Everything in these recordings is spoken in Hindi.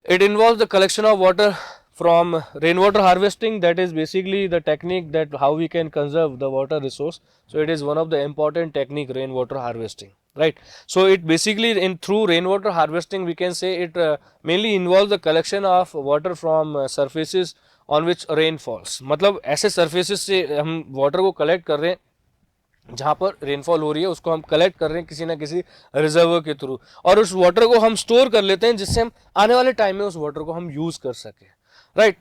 It involves the collection of water from rainwater harvesting. That is basically the technique that how we can conserve the water resource. So it is one of the important technique, rainwater harvesting, right? So it basically in through rainwater harvesting we can say it mainly involves the collection of water from surfaces on which rain falls. मतलब ऐसे surfaces से हम water को collect कर रहे हैं जहाँ पर रेनफॉल हो रही है, उसको हम कलेक्ट कर रहे हैं किसी ना किसी रिजर्वर के थ्रू, और उस वाटर को हम स्टोर कर लेते हैं जिससे हम आने वाले टाइम में उस वाटर को हम यूज कर सके, right?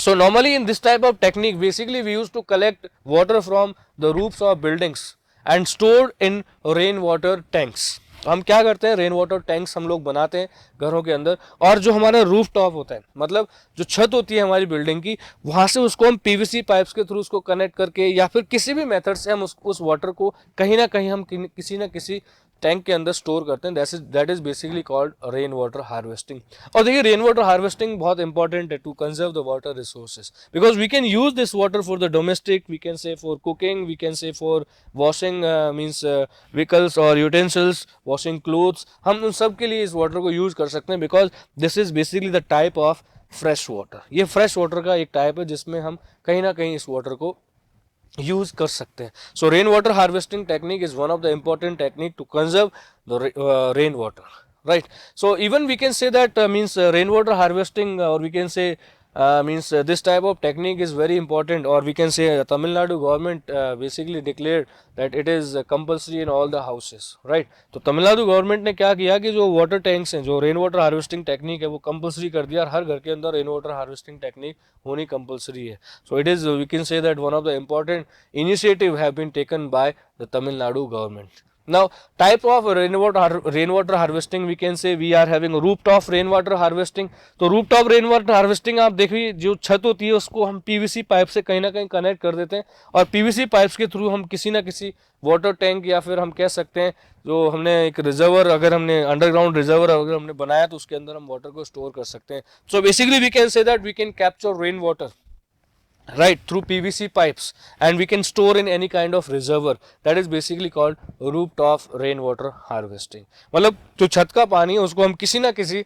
So normally in this type of technique, basically we used to collect water from the roofs of buildings and stored in rainwater tanks. तो हम क्या करते हैं, रेन वाटर टैंक्स हम लोग बनाते हैं घरों के अंदर, और जो हमारा रूफ टॉप होता है, मतलब जो छत होती है हमारी बिल्डिंग की, वहां से उसको हम पीवीसी पाइप्स के थ्रू उसको कनेक्ट करके या फिर किसी भी मेथड से हम उस वाटर को कहीं ना कहीं हम किसी ना किसी टैंक के अंदर स्टोर करते हैं. That is basically called rain water harvesting. और देखिए रेन वाटर हार्वेस्टिंग बहुत इंपॉर्टेंट है to conserve the water resources, because we can use this water for the domestic, we can say for cooking, we can say for washing means vehicles और यूटेंसिल्स, वॉशिंग क्लोथ्स, हम उन सब के लिए इस वाटर को यूज कर सकते हैं, because this is basically the type of fresh water. ये फ्रेश वाटर का एक टाइप है जिसमें हम कहीं ना कहीं इस वाटर को यूज कर सकते हैं. So rain water harvesting technique is one of the important technique to conserve the rain water, right? So even we can say that means rainwater harvesting, or we can say means this type of technique is very important, or we can say Tamil Nadu government basically declared that it is compulsory in all the houses, right? तो तमिलनाडु गवर्नमेंट ने क्या किया कि जो वाटर टैंक्स हैं, जो रेन वाटर हार्वेस्टिंग टेक्निक है, वो कंपलसरी कर दिया, और हर घर के अंदर रेन वाटर हार्वेस्टिंग टेक्निक होनी कंपलसरी है. So it is, we can say that one of the important initiative have been taken by the Tamil Nadu government. Now, type of rainwater harvesting, we can say we are having rooftop rainwater harvesting. तो rooftop rainwater harvesting आप देखिए, जो छत होती है उसको हम पीवीसी पाइप से कहीं ना कहीं कनेक्ट कर देते हैं, और पीवीसी पाइप्स के थ्रू हम किसी ना किसी वाटर टैंक, या फिर हम कह सकते हैं जो हमने एक रिजर्वर, अगर हमने अंडरग्राउंड रिजर्वर अगर हमने बनाया तो उसके अंदर हम वाटर को स्टोर कर सकते हैं. So basically we can say that we can capture rain water, right, through PVC pipes, and we can store in any kind of reservoir. That is basically called rooftop rainwater harvesting. मतलब जो छत का पानी है उसको हम किसी ना किसी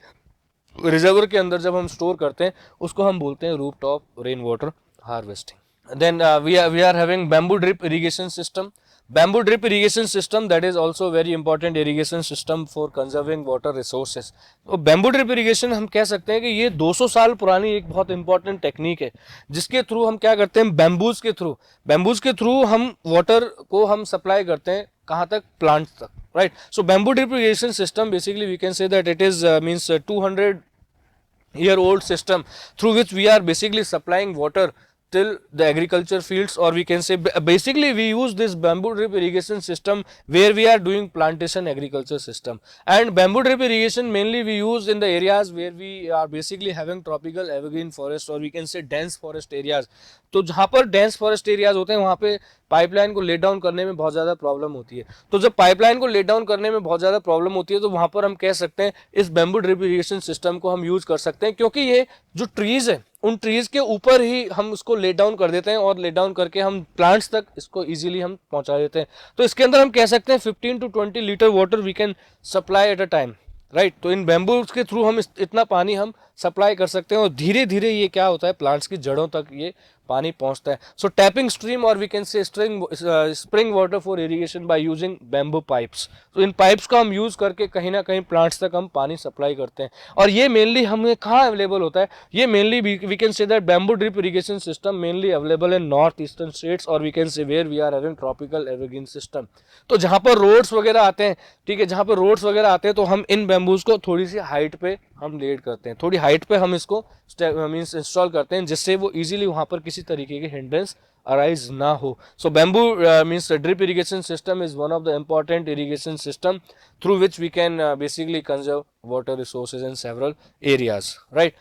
रिजर्वर के अंदर जब हम स्टोर करते हैं उसको हम बोलते हैं rooftop rain water harvesting. Then we are having bamboo drip irrigation system. Bamboo drip irrigation system, that is also very important irrigation system for conserving water resources. तो bamboo drip irrigation हम कह सकते हैं कि ये 200 साल पुरानी एक बहुत इंपॉर्टेंट टेक्निक है, जिसके थ्रू हम क्या करते हैं, बैम्बूज के थ्रू हम वाटर को हम सप्लाई करते हैं कहाँ तक, प्लांट्स तक, right? So bamboo drip irrigation system basically we can say that it is means 200-year old system through which we are basically supplying water till the agriculture fields, or we can say basically we use this bamboo drip irrigation system where we are doing plantation agriculture system. And bamboo drip irrigation mainly we use in the areas where we are basically having tropical evergreen forest, or we can say dense forest areas. तो जहाँ पर डेंस फॉरेस्ट एरियाज होते हैं वहाँ पे पाइपलाइन को लेट डाउन करने में बहुत ज़्यादा प्रॉब्लम होती है. तो जब पाइपलाइन को लेट डाउन करने में बहुत ज़्यादा प्रॉब्लम होती है तो वहाँ पर हम कह सकते हैं इस बैम्बू ड्रिप इरिगेशन सिस्टम को हम यूज़ कर सकते हैं, क्योंकि ये जो ट्रीज़ है उन ट्रीज़ के ऊपर ही हम उसको लेट डाउन कर देते हैं, और लेट डाउन करके हम प्लांट्स तक इसको ईजिली हम पहुँचा देते हैं. तो इसके अंदर हम कह सकते हैं 15 to 20 litre water we can supply at a time, right? तो इन बैम्बूज के थ्रू हम इतना पानी हम सप्लाई कर सकते हैं, और धीरे धीरे ये क्या होता है, प्लांट्स की जड़ों तक ये पानी पहुंचता है. सो टैपिंग स्ट्रीम, और we can say spring water for irrigation by using bamboo pipes. तो इन पाइप्स का हम यूज करके कहीं ना कहीं प्लांट्स तक हम पानी सप्लाई करते हैं. और ये मेनली हमें कहाँ अवेलेबल होता है, ये mainly we can say that bamboo drip irrigation system mainly available in north eastern states, और we can say where we are having tropical evergreen system. तो जहाँ पर रोड्स वगैरह आते हैं, ठीक है, जहाँ पर रोड्स वगैरह आते हैं तो हम इन बैम्बूज को थोड़ी सी हाइट पे हम लेट करते हैं, थोड़ी हाइट पे हम इसको मीन्स इंस्टॉल करते हैं, जिससे वो इजीली वहाँ पर किसी तरीके की हिंड्रेंस अराइज ना हो. So bamboo means drip irrigation system is one of the important irrigation system through which we can basically conserve water resources in several areas, right?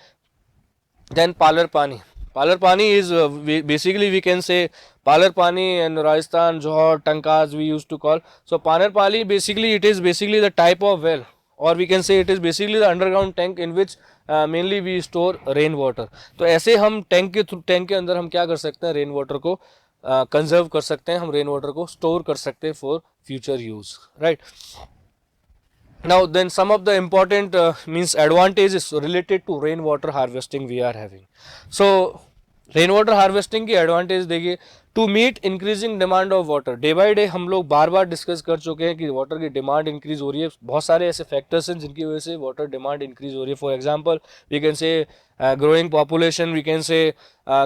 Then Palar Pani. Palar Pani is basically we can say Palar Pani in Rajasthan, Johor, Tankaz we used to call. So Palar Pani basically it is basically the type of well, or we can say it is basically the underground tank in which mainly we store rain water. तो ऐसे हम टैंक के अंदर हम क्या कर सकते हैं, रेन वाटर को कंजर्व कर सकते हैं, हम रेन वाटर को स्टोर कर सकते हैं for future use, right? Now then some of the important means advantages related to rainwater harvesting we are having. So rainwater harvesting की advantage देखिए, to meet increasing demand of water, day by day हम लोग बार बार डिस्कस कर चुके हैं कि वाटर की डिमांड इंक्रीज हो रही है. बहुत सारे ऐसे फैक्टर्स हैं जिनकी वजह से वाटर डिमांड इंक्रीज हो रही है. For example we can say growing population, we can say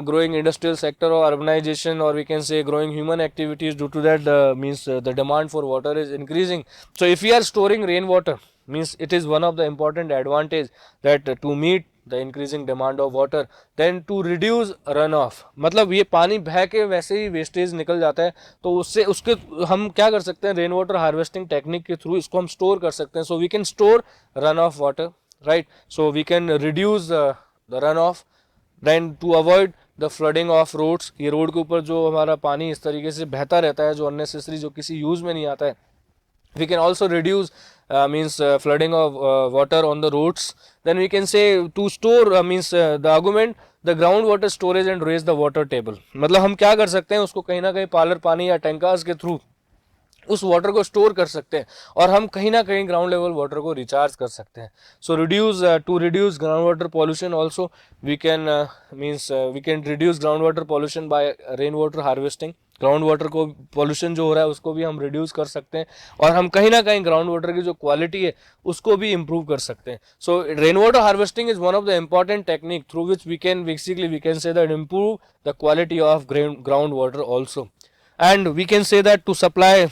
growing industrial sector or urbanization, or we can say growing human activities. Due to that means the demand for water is increasing. So if we are storing rainwater, means it is one of the important advantage that to meet the increasing demand of water, then to reduce runoff. मतलब ये पानी बह के वैसे ही वेस्टेज निकल जाता है, तो उससे उसके हम क्या कर सकते हैं, रेन वाटर हार्वेस्टिंग टेक्निक के थ्रू इसको हम स्टोर कर सकते हैं. So we can store run off water, right. So we can reduce the runoff, then to avoid the flooding of roads. ये रोड के ऊपर जो हमारा पानी इस तरीके से बहता रहता है जो अननेसेसरी, जो किसी यूज में नहीं आता है, we can also reduce means flooding of water on the roads. Then we can say to store means the argument the groundwater storage and raise the water table. मतलब हम क्या कर सकते हैं, उसको कहीं ना कहीं पालर पानी या टैंकर्स के थ्रू उस वाटर को स्टोर कर सकते हैं और हम कहीं ना कहीं ग्राउंड लेवल वाटर को रिचार्ज कर सकते हैं. So reduce to reduce ground water pollution also we can means we can reduce ground water pollution by rain water harvesting. Ground water को पॉल्यूशन जो हो रहा है उसको भी हम रिड्यूस कर सकते हैं और हम कहीं ना कहीं ग्राउंड वाटर की जो क्वालिटी है उसको भी इम्प्रूव कर सकते हैं. So rain water harvesting is one of the important technique through which we can basically we can say that improve the quality of ground water also. And we can say that to supply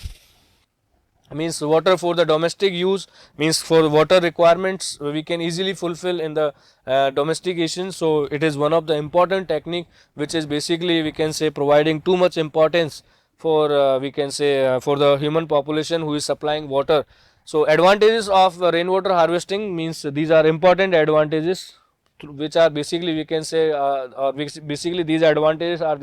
means water for the domestic use, means for water requirements we can easily fulfill in the domestication. So it is one of the important technique which is basically we can say providing too much importance for we can say for the human population who is supplying water. So advantages of rainwater harvesting means these are important advantages which are basically we can say or basically these advantages are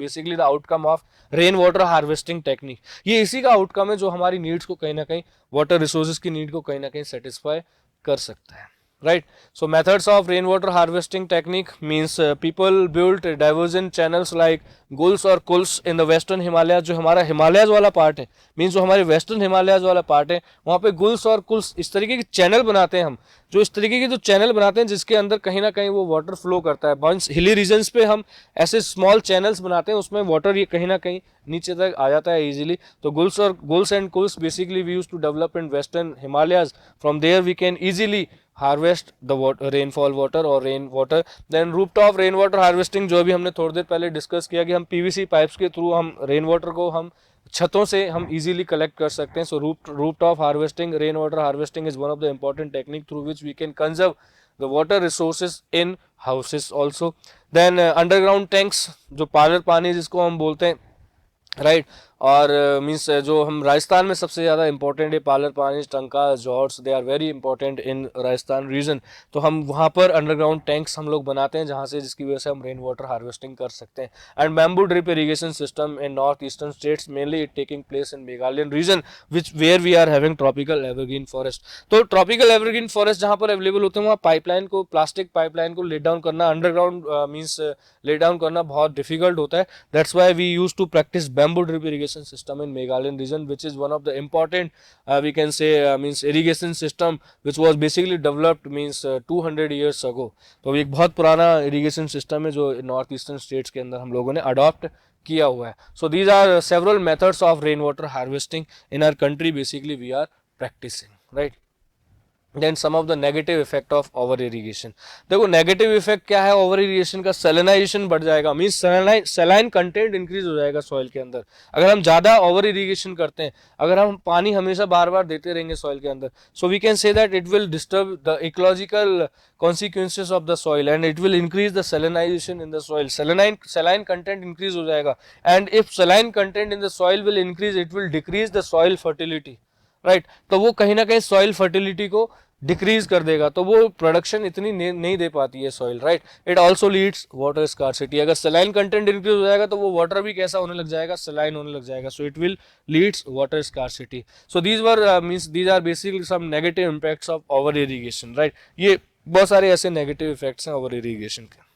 basically the outcome of rain water harvesting technique. ये इसी का आउटकम है जो हमारी नीड्स को कहीं ना कहीं वाटर रिसोर्सेज की नीड को कहीं ना कहीं सेटिस्फाई कर सकता है, right. So methods of rainwater harvesting technique means people built diversion channels like gulls or kulls in the western Himalayas. जो हमारा हिमालयाज वाला पार्ट है, मीन्स जो हमारे वेस्टर्न हिमालयाज वाला पार्ट है, वहाँ पे गुल्स और कुल्स इस तरीके के चैनल बनाते हैं हम, जो इस तरीके के जो चैनल बनाते हैं जिसके अंदर कहीं ना कहीं वो वाटर फ्लो करता है. वंस हिली रीजन्स पे हम ऐसे स्मॉल चैनल्स बनाते हैं, उसमें वाटर ये कहीं ना कहीं नीचे तक आ जाता है इजीली. तो guls and kuhls basically we use to develop in western Himalayas. From there we can easily harvest the rainfall water और rain water. Then rooftop rain water harvesting, जो अभी हमने थोड़ी देर पहले डिस्कस किया कि हम पीवीसी पाइप्स के थ्रू हम रेन वाटर को हम छतों से हम इजीली कलेक्ट कर सकते हैं. So rooftop harvesting rain water harvesting is one of the important technique through which we can conserve the water resources in houses also. Then underground tanks, जो पालर पानी जिसको हम बोलते हैं, राइट. और मीन्स जो हम राजस्थान में सबसे ज़्यादा इंपॉर्टेंट है palar pani, tanka, johads, they are very important in Rajasthan region. तो हम वहाँ पर अंडरग्राउंड टैंक्स हम लोग बनाते हैं जहाँ से जिसकी वजह से हम रेन वाटर हार्वेस्टिंग कर सकते हैं. And bamboo drip irrigation system in north eastern states, mainly it taking place in Meghalayan region which where we are having tropical evergreen forest. तो ट्रॉपिकल एवरग्रीन फॉरेस्ट जहाँ पर अवेलेबल होते हैं वहाँ पाइपलाइन को, प्लास्टिक पाइपलाइन को लेट डाउन करना, अंडरग्राउंड मीन्स लेट डाउन करना बहुत डिफिकल्ट होता है. That's why we use to practice bamboo drip irrigation system in Meghalaya region, which is one of the important we can say means irrigation system which was basically developed means 200 years ago. तो एक बहुत पुराना irrigation system है जो नॉर्थ ईस्टर्न स्टेट्स के अंदर हम लोगों ने अडॉप्ट किया हुआ है. So these are several methods of rainwater harvesting in our country basically we are practicing, right. Then some of the negative effect of over irrigation. देखो नेगेटिव इफेक्ट क्या है ओवर इरीगेशन का, सेलेनाइजेशन बढ़ जाएगा, मीन्स सेलाइन कंटेंट इंक्रीज हो जाएगा सॉइल के अंदर. अगर हम ज़्यादा ओवर इरीगेशन करते हैं, अगर हम पानी हमेशा बार बार देते रहेंगे सॉइल के अंदर, so we can say that it will disturb the ecological consequences of the soil and it will increase the salinization in the soil. Saline content increase हो जाएगा, and if saline content in the soil will increase, it will decrease the soil fertility, right. तो वो कहीं ना कहीं सॉइल फर्टिलिटी को डिक्रीज कर देगा, तो वो प्रोडक्शन इतनी नहीं दे पाती है soil, right. It also leads water scarcity. अगर सलाइन कंटेंट इंक्रीज हो जाएगा तो वो वाटर भी कैसा होने लग जाएगा, सलाइन होने लग जाएगा. So it will leads water scarcity. So these were means these are basically some negative impacts of over irrigation, right. ये बहुत सारे ऐसे नेगेटिव इफेक्ट्स हैं ओवर इरीगेशन के.